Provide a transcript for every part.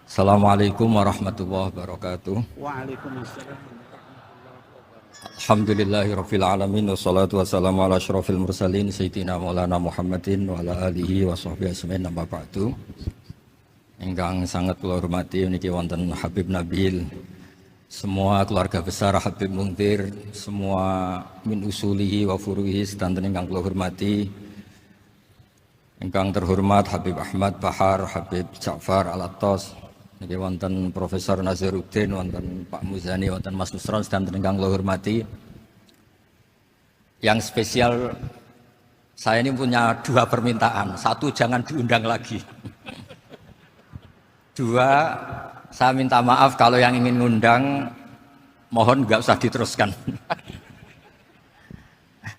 Assalamualaikum warahmatullahi wabarakatuh. Waalaikumsalam. Alhamdulillahirabbil alamin wassalatu wassalamu ala asyrofil mursalin sayyidina maulana Muhammadin wa ala alihi wa sahbihi ajmain amma ba'du. Ingkang sangat kula hormati niki wonten Habib Nabil, semua keluarga besar Habib Muntir, semua min usulihi wa furuhi sedanten ingkang kula hormati. Ingkang terhormat Habib Ahmad Bahar, Habib Ja'far Al-Attas, niki wonten Profesor Nazaruddin, wonten Pak Muzani, wonten Mas Nusron sedanten ingkang kula hormati. Yang spesial, saya ini punya dua permintaan. Satu, jangan diundang lagi. Dua, saya minta maaf kalau yang ingin ngundang, mohon nggak usah diteruskan.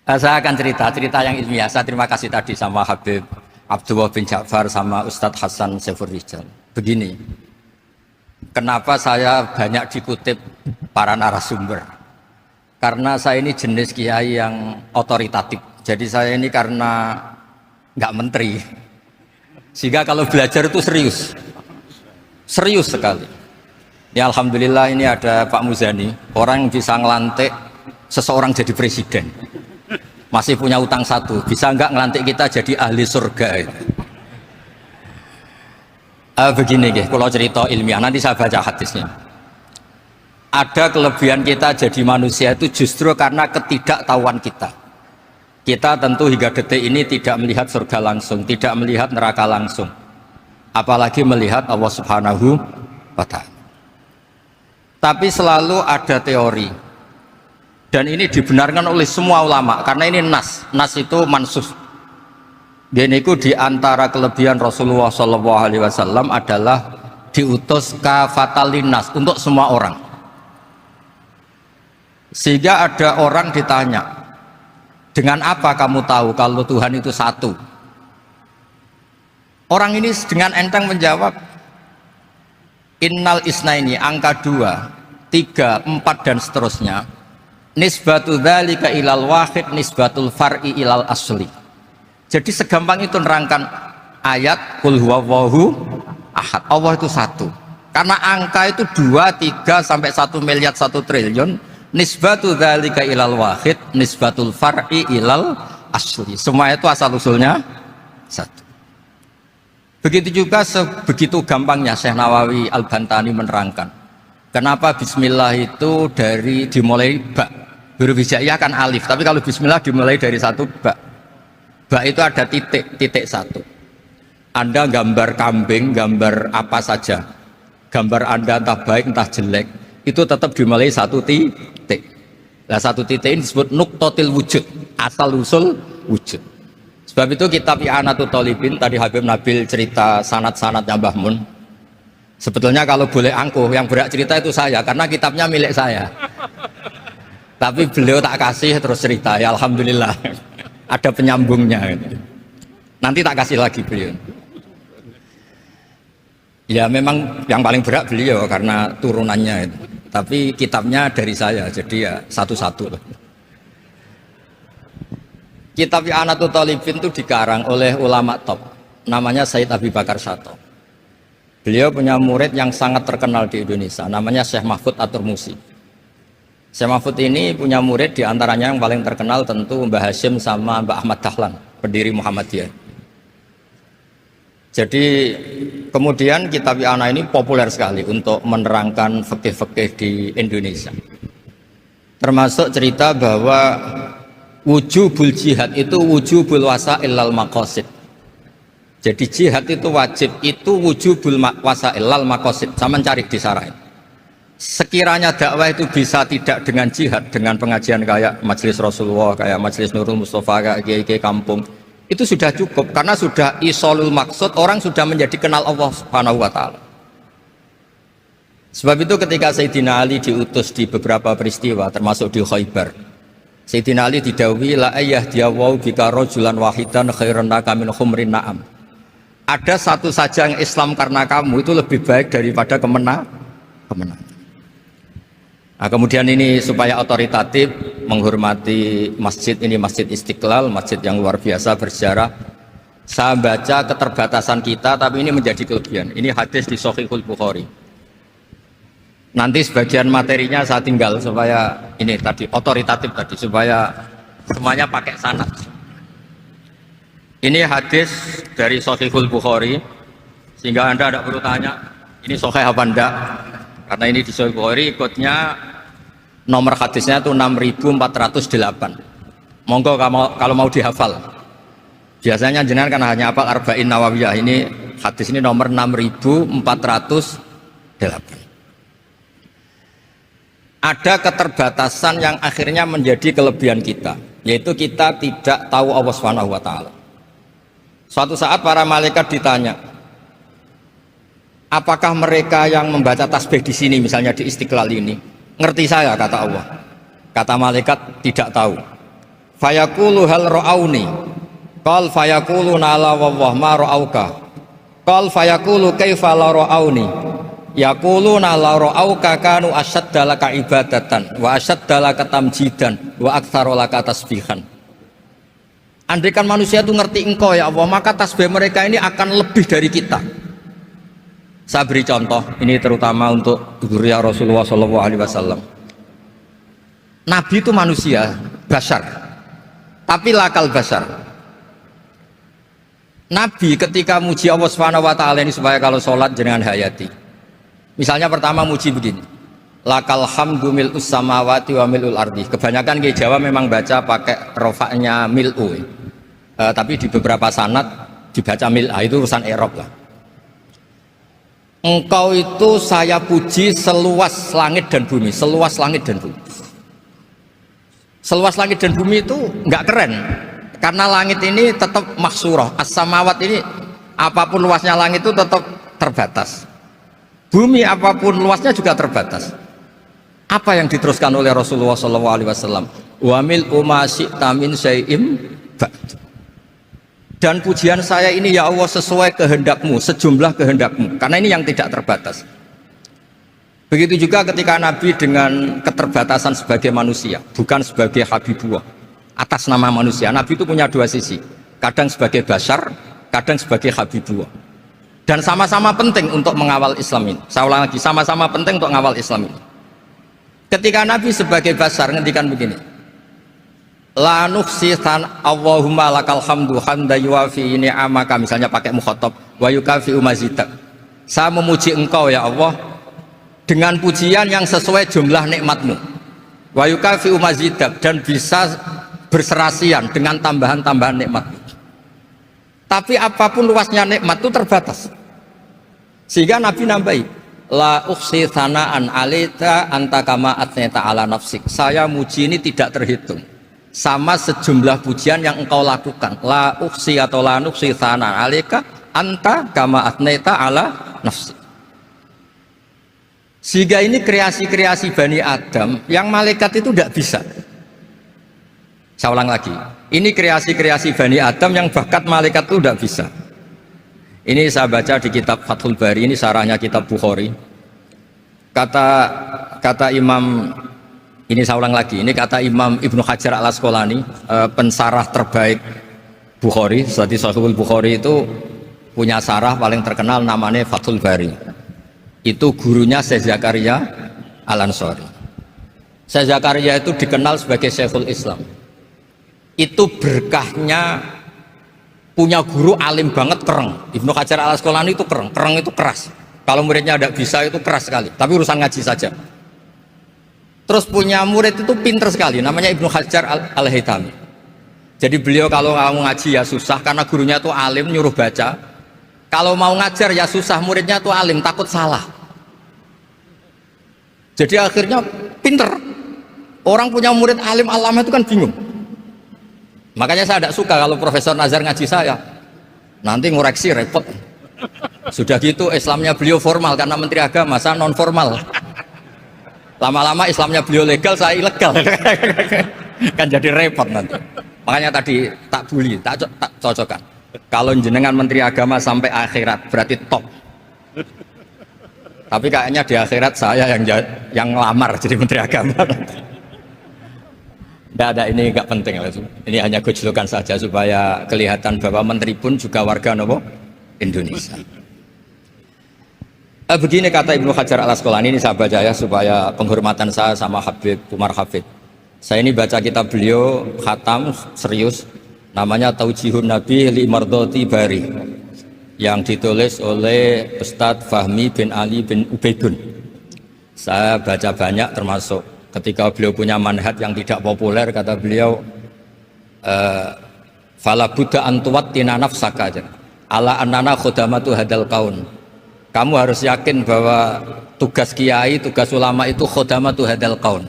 Saya akan cerita yang ilmiah. Saya terima kasih tadi sama Habib Abdullah bin Ja'far sama Ustadz Hasan Saifur Rijal. Begini, kenapa saya banyak dikutip para narasumber? Karena saya ini jenis kiai yang otoritatif. Jadi saya ini karena nggak menteri, sehingga kalau belajar itu serius sekali. Ya alhamdulillah ini ada Pak Muzani, orang yang bisa ngelantik seseorang jadi presiden. Masih punya utang satu, bisa nggak ngelantik kita jadi ahli surga itu. Begini kalau cerita ilmiah, nanti saya baca hadisnya. Ada kelebihan kita jadi manusia itu justru karena ketidaktahuan kita. Kita tentu hingga detik ini tidak melihat surga langsung, tidak melihat neraka langsung, apalagi melihat Allah Subhanahu wa Ta'ala. Tapi selalu ada teori, dan ini dibenarkan oleh semua ulama karena ini nas itu mansus. Dan itu diantara kelebihan Rasulullah SAW adalah diutus kafatan linnas, untuk semua orang. Sehingga ada orang ditanya, dengan apa kamu tahu kalau Tuhan itu satu? Orang ini dengan enteng menjawab, innal isnaini, angka 2, 3, 4 dan seterusnya, nisbatu dzalika ilal wahid nisbatul far'i ilal asli. Jadi segampang itu nerangkan ayat qul huwallahu ahad, Allah itu satu. Karena angka itu 2, 3 sampai 1 miliar 1 triliun, nisbatu dzalika ilal wahid nisbatul far'i ilal asli. Semua itu asal usulnya satu. Begitu juga sebegitu gampangnya Syekh Nawawi Al-Bantani menerangkan kenapa bismillah itu dimulai ba. Huruf hijaiyah kan alif, tapi kalau bismillah dimulai dari satu ba. Ba itu ada titik satu. Anda gambar kambing, gambar apa saja, gambar Anda entah baik entah jelek, itu tetap dimulai satu titik. Nah satu titik ini disebut nuktotil wujud, asal usul wujud. Sebab itu kitab I'anatul Thalibin, tadi Habib Nabil cerita sanad-sanadnya Mbah Mun. Sebetulnya kalau boleh angkuh, yang berhak cerita itu saya, karena kitabnya milik saya. Tapi beliau tak kasih terus cerita, ya alhamdulillah. Ada penyambungnya. Nanti tak kasih lagi beliau. Ya memang yang paling berhak beliau karena turunannya itu. Tapi kitabnya dari saya, jadi ya satu-satu. Kitab I'anatul Thalibin itu dikarang oleh ulama top, namanya Said Abi Bakar Sato. Beliau punya murid yang sangat terkenal di Indonesia, namanya Syekh Mahfud At-Turmusi. Syekh Mahfud ini punya murid, diantaranya yang paling terkenal tentu Mbah Hashim sama Mbah Ahmad Dahlan, pendiri Muhammadiyah. Jadi kemudian kitab I'anah ini populer sekali untuk menerangkan fikih-fikih di Indonesia. Termasuk cerita bahwa wujubul jihad itu wujubul wasail lal maqasid. Jadi jihad itu wajib, itu wujubul wasail lal maqasid. Sama cari di syarah. Sekiranya dakwah itu bisa tidak dengan jihad, dengan pengajian kayak Majelis Rasulullah, kayak Majelis Nurul Mustafa, kayak kiai kampung, itu sudah cukup karena sudah isolul maksud, orang sudah menjadi kenal Allah Subhanahu wa Ta'ala. Sebab itu ketika Sayyidina Ali diutus di beberapa peristiwa termasuk di Khaybar, Sayyidina Ali didhawuhi la ayyahdiyawu bika rajulan wahidan khairan laka min khumrin na'am. Ada satu saja yang Islam karena kamu itu lebih baik daripada kemenangan. Nah, kemudian ini supaya otoritatif menghormati masjid ini, Masjid Istiqlal, masjid yang luar biasa bersejarah. Saya baca keterbatasan kita, tapi ini menjadi kelebihan. Ini hadis di Shahihul Bukhari. Nanti sebagian materinya saya tinggal supaya ini tadi otoritatif tadi, supaya semuanya pakai sanad. Ini hadis dari Shahihul Bukhari, sehingga Anda tidak perlu tanya ini sahih apa enggak, karena ini di Shahihul Bukhari. Ikutnya nomor hadisnya itu 6408. Monggo kalau mau dihafal. Biasanya jenengan kan hanya hafal Arba'in Nawawiyah. Ini hadis ini nomor 6408. Ada keterbatasan yang akhirnya menjadi kelebihan kita, yaitu kita tidak tahu Allah Subhanahu wa taala. Suatu saat para malaikat ditanya, apakah mereka yang membaca tasbih di sini, misalnya di Istiqlal ini, ngerti saya? Kata Allah. Kata malaikat, tidak tahu. Fayaqulu hal ra'auni. Qal fayaqulu nala wallah ma ra'auka. Qal fayaqulu kaifa la ra'auni. Yaquluna la ra'auka kanu asyadda laka ibadatan wa asyadda laka tamjidan wa aktsara laka tasbihan. Andaikan manusia itu ngerti engkau ya Allah, maka tasbih mereka ini akan lebih dari kita. Saya beri contoh, ini terutama untuk zuriat Rasulullah SAW. Nabi itu manusia, basar, tapi lakal basar. Nabi ketika muji Allah Subhanahu wa taala ini supaya kalau sholat jenengan hayati. Misalnya pertama muji begini. Lakal hamdu mil'us samawati wa mil'ul ardi. Kebanyakan di Jawa memang baca pakai rofaknya mil'u. Tapi di beberapa sanad dibaca mil'a, itu urusan Arab lah. Engkau itu saya puji seluas langit dan bumi, seluas langit dan bumi. Seluas langit dan bumi itu enggak keren. Karena langit ini tetap maksurah, as-samawat ini apapun luasnya langit itu tetap terbatas. Bumi apapun luasnya juga terbatas. Apa yang diteruskan oleh Rasulullah SAW? Wa mil'u ma syi'ta min syai'im ba'd. Dan pujian saya ini ya Allah sesuai kehendakmu, sejumlah kehendakmu. Karena ini yang tidak terbatas. Begitu juga ketika Nabi dengan keterbatasan sebagai manusia, bukan sebagai Habibullah. Atas nama manusia, Nabi itu punya dua sisi, kadang sebagai basar, kadang sebagai Habibullah, dan sama-sama penting untuk mengawal Islam ini. Saya ulang lagi, sama-sama penting untuk mengawal Islam ini. Ketika Nabi sebagai basar ngendikan begini, la nuhsitan Allahumma lakal hamdu hamda yuwafi ni'amaka, misalnya pakai mukhatab, wa yukafi umazidak, saya memuji engkau ya Allah dengan pujian yang sesuai jumlah nikmatmu, wa yukafi umazidak, dan bisa berserasian dengan tambahan-tambahan nikmat. Tapi apapun luasnya nikmat itu terbatas. Sehingga Nabi nambahi, la ukhsi thana'an alita anta kama atneta ala nafsik. Saya muji ini tidak terhitung, sama sejumlah pujian yang engkau lakukan. La ukhsi atau la nukhsi thana'an alika anta kama atneta ala nafsik. Sehingga ini kreasi-kreasi Bani Adam yang malaikat itu tidak bisa. Saya ulang lagi, ini kreasi-kreasi Bani Adam yang bakat malaikat itu tidak bisa. Ini saya baca di kitab Fathul Bari, ini sarahnya kitab Bukhari. Kata Imam, ini saya ulang lagi, ini kata Imam Ibnu Hajar al-Asqalani, pensarah terbaik Bukhari. Jadi Sahihul Bukhari itu punya sarah paling terkenal namanya Fathul Bari. Itu gurunya Syekh Zakaria Al-Ansari. Syekh Zakaria itu dikenal sebagai Syekhul Islam. Itu berkahnya punya guru alim banget, kereng. Ibnu Hajar al-Asqalani itu kereng itu keras. Kalau muridnya tidak bisa itu keras sekali, tapi urusan ngaji saja. Terus punya murid itu pinter sekali, namanya Ibnu Hajar al-Haytami. Jadi beliau kalau mau ngaji ya susah, karena gurunya itu alim, nyuruh baca. Kalau mau ngajar ya susah, muridnya itu alim, takut salah. Jadi akhirnya pinter. Orang punya murid alim alama itu kan bingung. Makanya saya tidak suka kalau Profesor Nazar ngaji saya, nanti ngoreksi repot. Sudah gitu Islamnya beliau formal karena Menteri Agama, saya non formal. Lama-lama Islamnya beliau legal, saya ilegal. Kan jadi repot nanti. Makanya tadi tak bully, tak cocokkan. Kalau jenengan Menteri Agama sampai akhirat berarti top. Tapi kayaknya di akhirat saya yang ngelamar jadi Menteri Agama. ada, ini nggak penting. Ini hanya gojlokan saja supaya kelihatan bahwa menteri pun juga warga nopo Indonesia. Begini kata Ibnu Hajar Al Asqalani, ini saya baca ya supaya penghormatan saya sama Habib Umar Hafid. Saya ini baca kitab beliau khatam serius, namanya Taujihun Nabi li Mardhati Bari, yang ditulis oleh Ustadz Fahmi bin Ali bin Ubaidun. Saya baca banyak, termasuk ketika beliau punya manhaj yang tidak populer, kata beliau fala buddha antuwattina nafsaka ala annana khudamatu hadal kaun. Kamu harus yakin bahwa tugas kiai, tugas ulama itu khudamatu hadal kaun,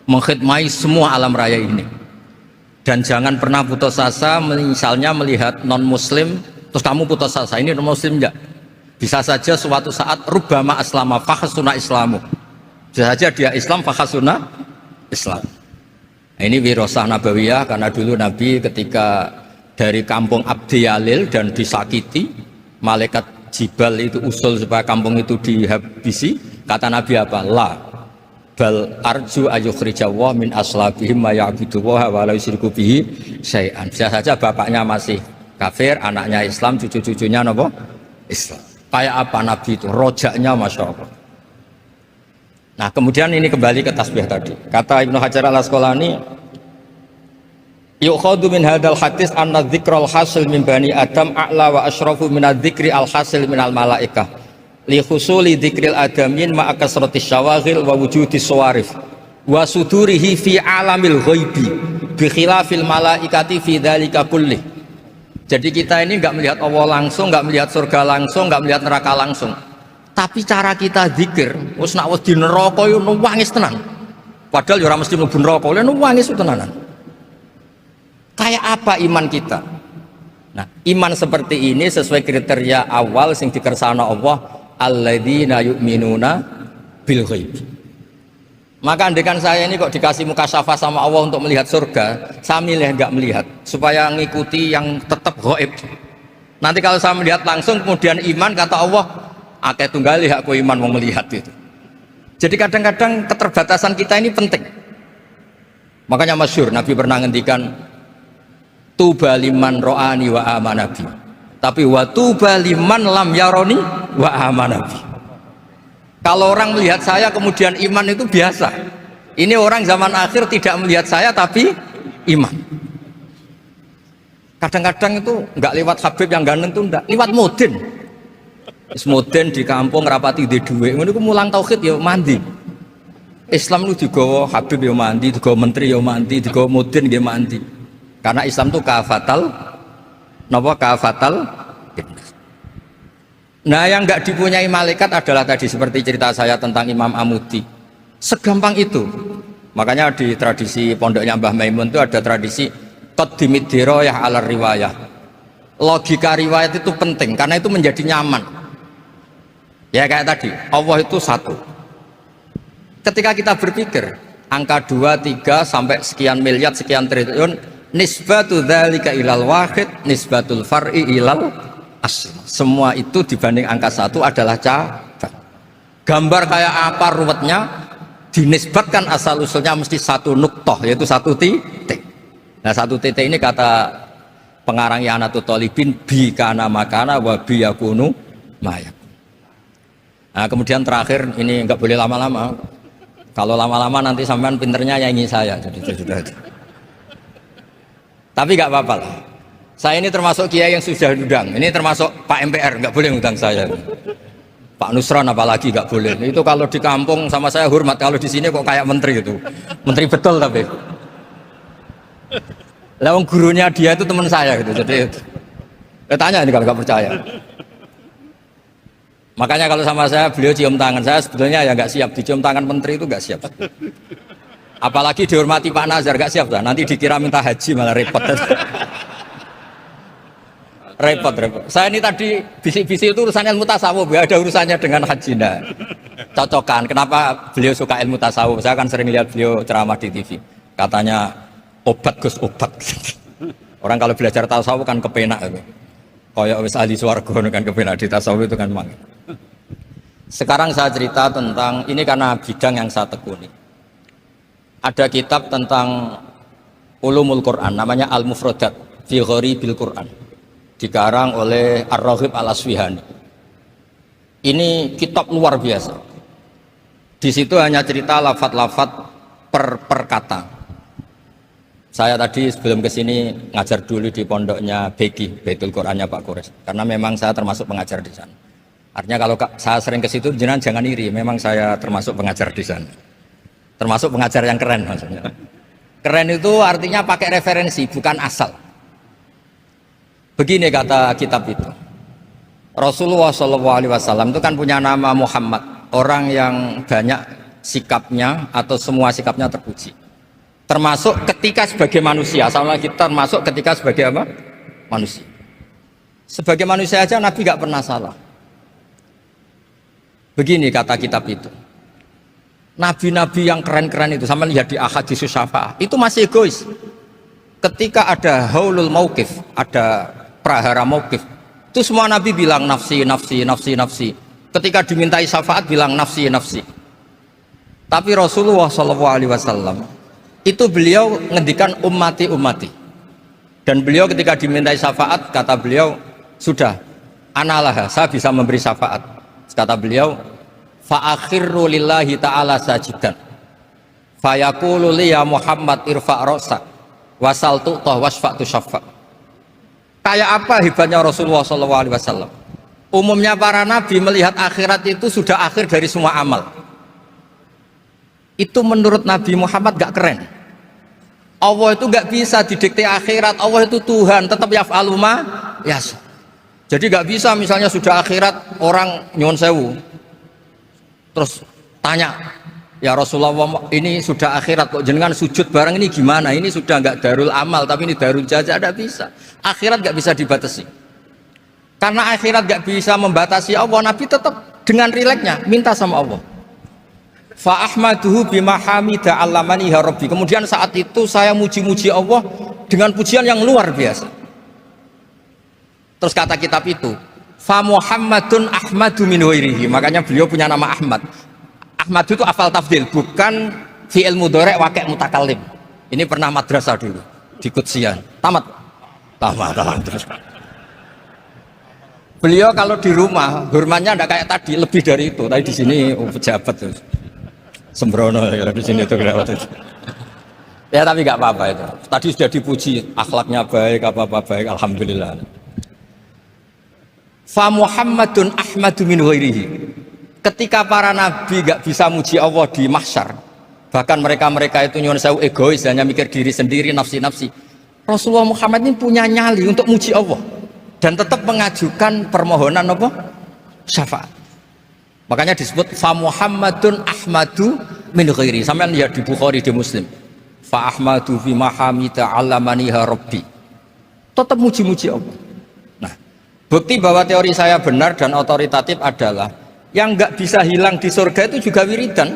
mengkhidmati semua alam raya ini. Dan jangan pernah putus asa, misalnya melihat non muslim terus kamu putus asa, ini non muslim enggak. Bisa saja suatu saat rubbama aslama fakhasuna islamu, bisa saja dia Islam fakhasuna Islam. Nah, ini wirasah nabawiyah, karena dulu Nabi ketika dari kampung Abdi Yalil dan disakiti, malaikat Jibal itu usul supaya kampung itu dihabisi, kata Nabi apa? La bal arju ayukhrijawah min aslabihim ma ya'budu wa la yusyriku bihi syai'an. Bisa saja bapaknya masih kafir, anaknya Islam, cucu-cucunya napa? Islam. Kayak apa Nabi itu? Rojaknya Masya Allah. Nah kemudian ini kembali ke tasbih tadi. Kata Ibnu Hajar Al Asqalani, yukhadu min hadal hadis anna dzikral hasil min bani adam a'la wa asyrafu min adzikri al hasil min al malaikah li khusuli dzikril adamin ma akasratis syawaghil wa wujudis sawarif wa sudurihi fi alamil ghaibi bi khilafil malaikati fi dzalika kulli. Jadi kita ini enggak melihat Allah langsung, enggak melihat surga langsung, enggak melihat neraka langsung. Tapi cara kita zikir, wis nek wedi neraka yo nangis tenan. Padahal yo ora mesti mlebu neraka, lha nangis tenanan. Kayak apa iman kita? Nah, iman seperti ini sesuai kriteria awal sing dikersana Allah, alladzina yu'minuna bil ghaib. Maka andekan saya ini kok dikasih mukasyafah sama Allah untuk melihat surga, saya milih enggak melihat supaya ngikuti yang tetap ghaib. Nanti kalau saya melihat langsung kemudian iman, kata Allah, akeh tunggali aku iman mau melihat itu. Jadi kadang-kadang keterbatasan kita ini penting. Makanya masyhur Nabi pernah ngendikan tuba liman ro'ani wa amanabi, tapi wa tuba liman lam yaroni wa amanabi. Kalau orang melihat saya kemudian iman itu biasa. Ini orang zaman akhir tidak melihat saya tapi iman. Kadang-kadang itu enggak lewat Habib yang ganteng itu, enggak lewat Mudin. Mudin di kampung rapati di duit, ini mulang tauhid ya mandi. Islam itu digawa Habib ya mandi, digawa menteri ya mandi, digawa Mudin ya mandi. Karena Islam itu kafatal, napa kafatal. Nah yang nggak dipunyai malaikat adalah tadi seperti cerita saya tentang Imam Amudi. Segampang itu. Makanya di tradisi pondoknya Mbah Maimun itu ada tradisi qaddimid dirayah ala riwayah. Logika riwayat itu penting karena itu menjadi nyaman. Ya kayak tadi, Allah itu satu. Ketika kita berpikir angka 2, 3 sampai sekian miliar, sekian triliun, nisbatu dzalika ilal wahid, nisbatul far'i ilal asl. Semua itu dibanding angka 1 adalah cabang. Gambar kayak apa ruwetnya, dinisbatkan asal usulnya mesti satu nuktoh, yaitu satu titik. Nah satu titik ini kata pengarang I'anatul Thalibin, bi kana makana wa bi yakunu mayak. Nah kemudian terakhir ini nggak boleh lama-lama. Kalau lama-lama nanti sampean pinternya nyanyi saya. Tapi nggak apa-apa lah. Saya ini termasuk kiai yang sudah diundang. Ini termasuk Pak MPR, nggak boleh undang saya. Pak Nusron apalagi nggak boleh. Itu kalau di kampung sama saya hormat. Kalau di sini kok kayak menteri itu. Menteri betul tapi. Lawang gurunya dia itu teman saya gitu. Jadi tanya ini kalau nggak percaya. Makanya kalau sama saya beliau cium tangan, saya sebetulnya ya nggak siap dicium tangan menteri itu nggak siap. Apalagi dihormati Pak Nazar nggak siap lah. Nanti dikira minta haji malah repot. repot. Saya ini tadi bisik-bisik itu urusannya ilmu tasawuf, ya ada urusannya dengan haji. Nah, cocokan. Kenapa beliau suka ilmu tasawuf? Saya kan sering lihat beliau ceramah di TV. Katanya obat Gus obat. Orang kalau belajar tasawuf kan kepenak itu. Kayak wis ahli swarga kan kepenak di tasawuf itu kan memang. Sekarang saya cerita tentang ini karena bidang yang saya tekuni. Ada kitab tentang Ulumul Quran, namanya Al-Mufradat fi Gharibil Quran, dikarang oleh Ar-Raghib Al-Asfihani. Ini kitab luar biasa. Di situ hanya cerita lafat-lafat per kata. Saya tadi sebelum kesini ngajar dulu di pondoknya Beki, Baitul Qurannya Pak Kures, karena memang saya termasuk pengajar di sana. Artinya kalau saya sering ke situ, jangan iri, memang saya termasuk pengajar di sana. Termasuk pengajar yang keren maksudnya. Keren itu artinya pakai referensi, bukan asal. Begini kata kitab itu. Rasulullah SAW itu kan punya nama Muhammad, orang yang banyak sikapnya atau semua sikapnya terpuji. Termasuk ketika sebagai manusia, sama kita termasuk ketika sebagai apa? Manusia. Sebagai manusia aja Nabi gak pernah salah. Begini kata kitab itu. Nabi-nabi yang keren-keren itu, sama lihat di Ahadits Syafa'ah, itu masih egois. Ketika ada haulul mauqif, ada prahara mauqif, itu semua Nabi bilang nafsi, nafsi, nafsi, nafsi. Ketika dimintai syafaat bilang nafsi, nafsi. Tapi Rasulullah SAW itu beliau ngendikan ummati, ummati. Dan beliau ketika dimintai syafaat, kata beliau, sudah, analah, saya bisa memberi syafaat. Kata beliau, fa'akhirru lillahi ta'ala sajidan fayaqulu li ya Muhammad irfa' ra'sak wasal tu'tah wasfa'tu syaffa'. Kayak apa hebatnya Rasulullah SAW? Umumnya para nabi melihat akhirat itu sudah akhir dari semua amal. Itu menurut Nabi Muhammad gak keren. Allah itu gak bisa didikte akhirat. Allah itu Tuhan, tetap yaf'alu ma yasha. Jadi gak bisa misalnya sudah akhirat orang nyuwun sewu terus tanya, ya Rasulullah ini sudah akhirat kok jenengan sujud bareng ini gimana? Ini sudah nggak darul amal tapi ini darul jaza. Tidak bisa. Akhirat nggak bisa dibatasi. Karena akhirat nggak bisa membatasi Allah, Nabi tetap dengan rileksnya minta sama Allah. Fa ahmaduhu bima hamida allamani ya rabbi. Kemudian saat itu saya muji-muji Allah dengan pujian yang luar biasa. Terus kata kitab itu, fa Muhammadun Ahmadu min ghairihi. Makanya beliau punya nama Ahmad. Ahmad itu afal tafdil, bukan fi'il mudhari' waqi' mutakallim. Ini pernah madrasah dulu di Qudsiyah. Tamat terus. Beliau kalau di rumah hormatnya enggak kayak tadi, lebih dari itu. Tadi di sini pejabat tuh. Sembrono ya di sini itu kelewat itu. Ya tapi enggak apa-apa itu. Tadi sudah dipuji, akhlaknya baik, apa-apa baik, alhamdulillah. Fa Muhammadun Ahmadu min ghairihi. Ketika para nabi gak bisa muji Allah di mahsyar, bahkan mereka itu nyuwun sewu egois, hanya mikir diri sendiri, nafsi-nafsi. Rasulullah Muhammad ini punya nyali untuk muji Allah dan tetap mengajukan permohonan apa? Syafaat. Makanya disebut fa Muhammadun Ahmadu min ghairihi. Sampeyan lihat di Bukhari, di Muslim. Fa Ahmadu fi mahamida allamaniha rabbi. Tetap muji-muji Allah. Bukti bahwa teori saya benar dan otoritatif adalah yang nggak bisa hilang di surga itu juga wiridan.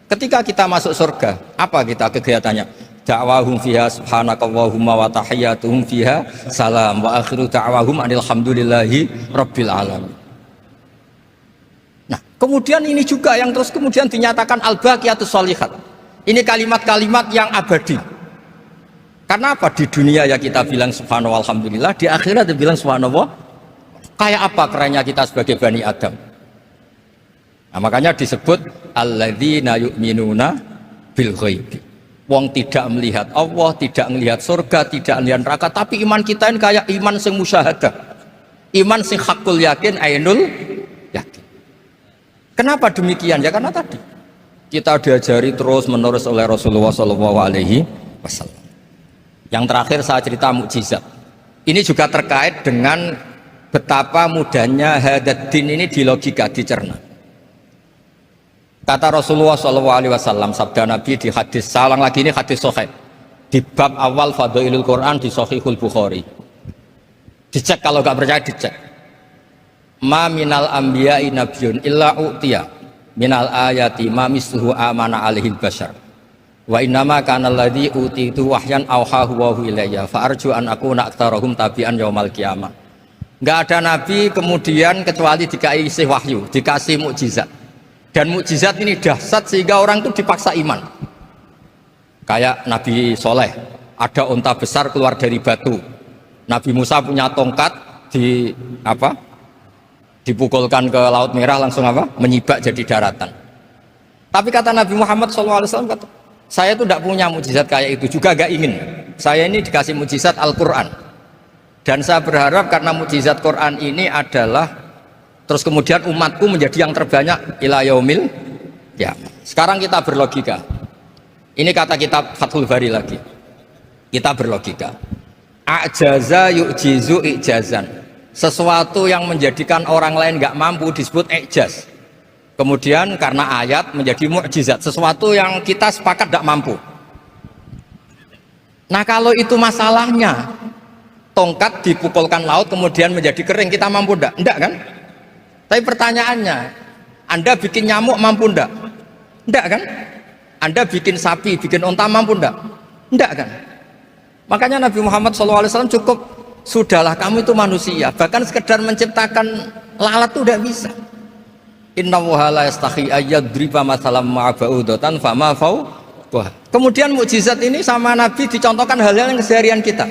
Ketika kita masuk surga, apa kita kegiatannya? Da'wahum fiha subhanakallahumma wa tahiyyatuhum fiha salam wa akhiru da'wahum alhamdulillahi rabbil alamin. Nah, kemudian ini juga yang terus kemudian dinyatakan al-baqiyatus sholihat. Ini kalimat-kalimat yang abadi. Karena apa? Di dunia ya kita bilang subhanallah alhamdulillah, di akhirat dia bilang subhanallah. Kayak apa kerennya kita sebagai Bani Adam? Nah, makanya disebut alladzina yu'minuna bil ghaibi. Wong tidak melihat Allah, tidak melihat surga, tidak melihat neraka, tapi iman kita ini kayak iman sing musyahadah. Iman sing hakul yakin, ainul yakin. Kenapa demikian? Ya karena tadi kita diajari terus menerus oleh Rasulullah SAW. Yang terakhir saya cerita mukjizat. Ini juga terkait dengan betapa mudahnya hadaddin ini di logika, dicerna. Kata Rasulullah SAW, sabda Nabi di hadis, salang lagi ini hadis sahih di bab awal Fadailul Quran di Sahihul Bukhari. Dicek kalau nggak percaya dicek. Ma minal anbiya'i nabiyyun illa u'tiya minal ayati ma misluhu amana alaihi bashar. Wa innama kana alladzi utitu wahyan auhahu wa ilayya fa arju an akuna aktsarahum tabi'an yaumal qiyamah. Enggak ada nabi kemudian kecuali dikasih wahyu, dikasih mukjizat. Dan mukjizat ini dahsyat sehingga orang itu dipaksa iman. Kayak Nabi Soleh, ada unta besar keluar dari batu. Nabi Musa punya tongkat di apa? Dipukulkan ke Laut Merah langsung apa? Menyibak jadi daratan. Tapi kata Nabi Muhammad SAW, kata, saya itu tidak punya mukjizat kayak itu, juga gak ingin. Saya ini dikasih mukjizat Al-Quran. Dan saya berharap karena mukjizat Quran ini adalah terus kemudian umatku menjadi yang terbanyak ila yaumil ya. Sekarang kita berlogika. Ini kata kitab Fathul Bari lagi. Kita berlogika. A'jaza yu'jizu i'jazan. Sesuatu yang menjadikan orang lain nggak mampu disebut i'jaz. Kemudian karena ayat menjadi mukjizat, sesuatu yang kita sepakat tidak mampu. Nah kalau itu masalahnya, tongkat dipukulkan laut kemudian menjadi kering, kita mampu enggak? Enggak kan? Tapi pertanyaannya, Anda bikin nyamuk mampu enggak? Enggak kan? Anda bikin sapi, bikin unta mampu enggak? Enggak kan? Makanya Nabi Muhammad SAW cukup, sudahlah kamu itu manusia, bahkan sekedar menciptakan lalat itu udah bisa. Inna wuha la yastahi ayyadriba masalam ma'aba'udatan fama fawqah. Kemudian mukjizat ini sama Nabi dicontohkan hal-hal yang keseharian kita.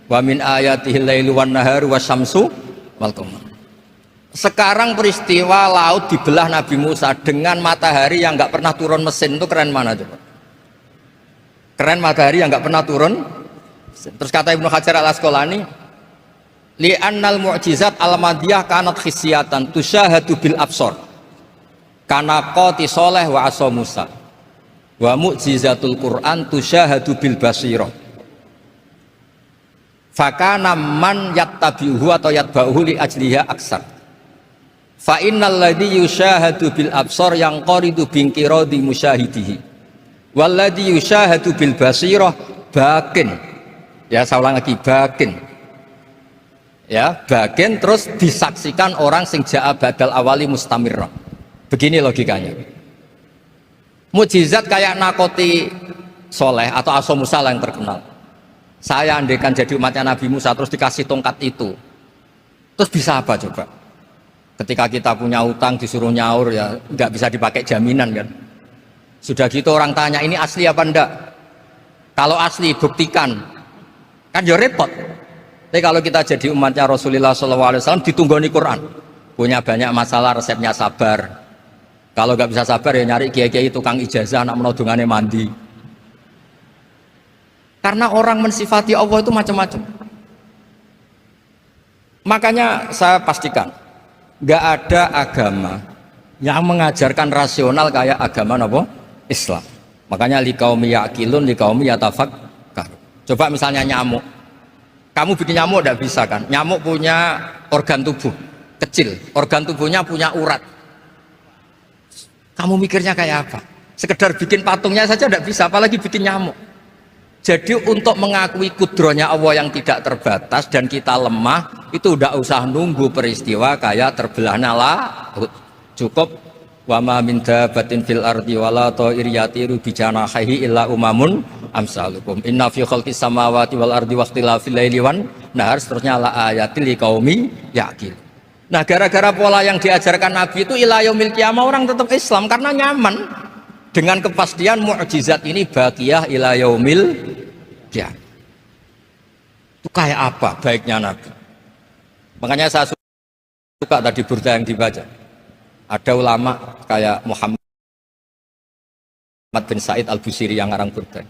Wa min ayatihil lailu wan naharu wasyamsu wal qamar. Sekarang peristiwa laut dibelah Nabi Musa dengan matahari yang nggak pernah turun mesin, itu keren mana coba? Keren matahari yang nggak pernah turun. Terus kata Ibnu Hajar al Asqalani, li'annal mu'jizat al-madiyah kanat khisyatan tusyahadu bil absor kana qati soleh wa asa Musa wa mu'jizatul Qur'an tusyahadu bil basirah fakana man yattabi'uhu atau yatba'uhu li ajliha aksar fa innal ladhi yusyahadu bil absor yang qaridu bingkiradi musyahidihi wal ladhi yusyahadu bil basirah bakin, ya saya ulang lagi, bakin, ya bagian terus disaksikan orang sing ja'a badal awali mustamirrah. Begini logikanya. Mukjizat kayak nakoti Soleh atau Asa Musa yang terkenal. Saya andaikan jadi umatnya Nabi Musa terus dikasih tongkat itu, terus bisa apa coba? Ketika kita punya utang disuruh nyaur, ya nggak bisa dipakai jaminan kan. Sudah gitu orang tanya ini asli apa enggak? Kalau asli buktikan, kan ya repot. Tapi kalau kita jadi umatnya Rasulullah SAW ditunggoni Quran, punya banyak masalah resepnya sabar. Kalau nggak bisa sabar ya nyari kiai-kiai tukang ijazah anak menodongannya mandi. Karena orang mensifati Allah itu macam-macam. Makanya saya pastikan nggak ada agama yang mengajarkan rasional kayak agama apa? Islam. Makanya liqaumi yaqilun liqaumi yatafakkar. Coba misalnya nyamuk. Kamu bikin nyamuk tidak bisa kan? Nyamuk punya organ tubuh kecil, organ tubuhnya punya urat. Kamu mikirnya kayak apa? Sekedar bikin patungnya saja tidak bisa, apalagi bikin nyamuk. Jadi untuk mengakui kudronya Allah yang tidak terbatas dan kita lemah, itu udah usah nunggu peristiwa kayak terbelahnya laut. Cukup wa ma min dabatin fil ardi wala ta'ir yatiru bi janahihi illa umamun amsalukum inna fi khalqis samawati wal ardi waqtilafil laili wan nahar, seterusnya la ayatil liqaumi yaqil. Nah gara-gara pola yang diajarkan Nabi itu ila yaumil qiyamah orang tetap Islam karena nyaman dengan kepastian mukjizat ini baqiyah ila yaumil qiyamah. Itu kayak apa baiknya Nabi? Makanya saya suka tadi burda yang dibaca. Ada ulama kayak Muhammad bin Said Al-Busiri yang ngarang burda.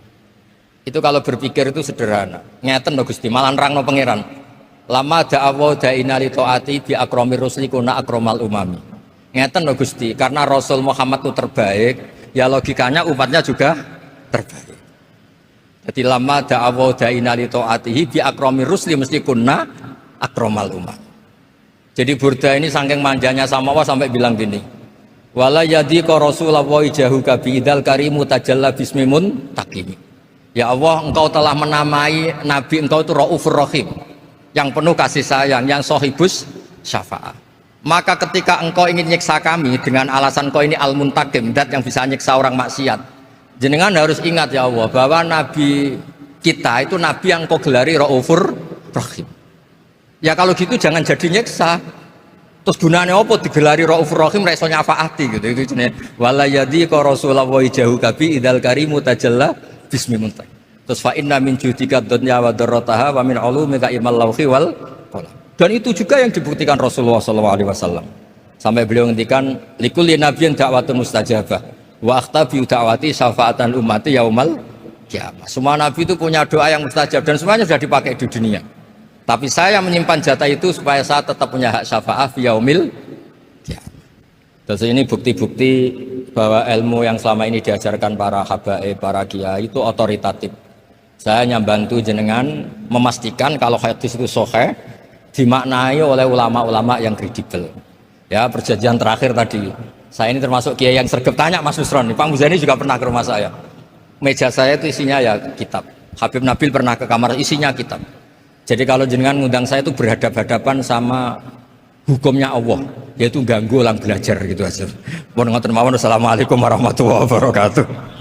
Itu kalau berpikir itu sederhana. Ngeten lho Gusti, malah nerangno pangeran. Lama da'awa da'ina li ta'ati bi akramir rusli kuna akramal umami. Ngeten lho Gusti, karena Rasul Muhammad itu terbaik, ya logikanya umatnya juga terbaik. Jadi lama da'awa da'ina li ta'atihi bi akramir rusli mesti kuna akramal umami. Jadi burda ini saking manjanya sama Allah sampai bilang gini. Wala yadhiqa Rasulullah jahuka bi idzal karimu tajalla bismimun taqimi. Ya Allah, engkau telah menamai Nabi engkau itu Raufur Rahim, yang penuh kasih sayang, yang sohibus syafa'ah. Maka ketika engkau ingin nyiksa kami dengan alasan engkau ini al-muntakim, dat yang bisa nyiksa orang maksiat, jenengan harus ingat ya Allah bahwa Nabi kita itu Nabi yang engkau gelari Raufur Rahim. Ya kalau gitu jangan jadi nyiksa. Terus gunanya apa digelari Raufur Rahim ra iso nyafaati gitu. Itu jenenge wala yadhiqa Rasulullah jahuka bi idzal karimu tajalla bismi muntak. Terus fa inna min judika dunya wa darrataha wa min ulumika ilmal lawhi wal qalam. Dan itu juga yang dibuktikan Rasulullah SAW. Sampai beliau ngendikan likulli nabiyyin da'watun mustajabah wa akhtabi da'wati syafaatan ummati yaumal kiamah. Semua nabi itu punya doa yang mustajab dan semuanya sudah dipakai di dunia. Tapi saya menyimpan jatah itu supaya saya tetap punya hak syafaat fi yaumil kiamah. Terus ini bukti-bukti bahwa ilmu yang selama ini diajarkan para habaib, para kiai itu otoritatif. Saya hanya bantu jenengan memastikan kalau hadis itu sahih dimaknai oleh ulama-ulama yang kredibel. Ya, perjanjian terakhir tadi. Saya ini termasuk kiai yang sergap tanya Mas Nusron. Pak Muzani juga pernah ke rumah saya. Meja saya itu isinya ya kitab. Habib Nabil pernah ke kamar isinya kitab. Jadi kalau jenengan ngundang saya itu berhadap-hadapan sama hukumnya Allah, yaitu ganggu orang belajar gitu aja. Mohon ngoten mawon. Assalamualaikum warahmatullahi wabarakatuh.